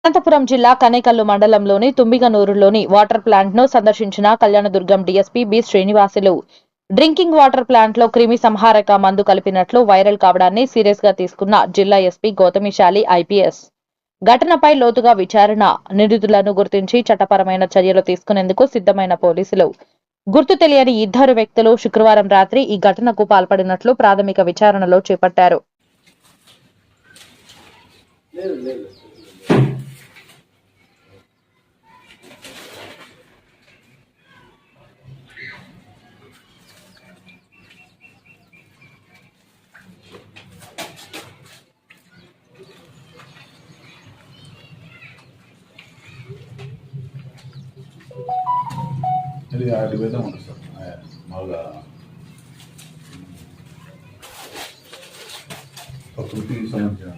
అనంతపురం జిల్లా కనేకల్లు మండలంలోని తుంబిగనూరులోని water plant ను సందర్శించిన Kalyandurgam DSP B Srinivasulu drinking water plant లో క్రిమి సంహారక మందు కలిపినట్లు వైరల్ కావడాన్ని సీరియస్ గా తీసుకున్న జిల్లా ఎస్పీ గౌతమిశాలి ఐపీఎస్ ఘటనపై లోతుగా విచారణ నిందితులను గుర్తించి చట్టపరమైన చర్యలు తీసుకునేందుకు సిద్ధమైన పోలీసులు గుర్తు తెలియని ఇద్దరు వ్యక్తులు శుక్రవారం రాత్రి ఈ ఘటనకు పాల్పడినట్లు ప్రాథమిక విచారణలో చేపట్టారు. ఇది ఆటి వేద్దాం ఉంటుంది సార్ మామూలుగా ప్రకృతికి సంబంధించిన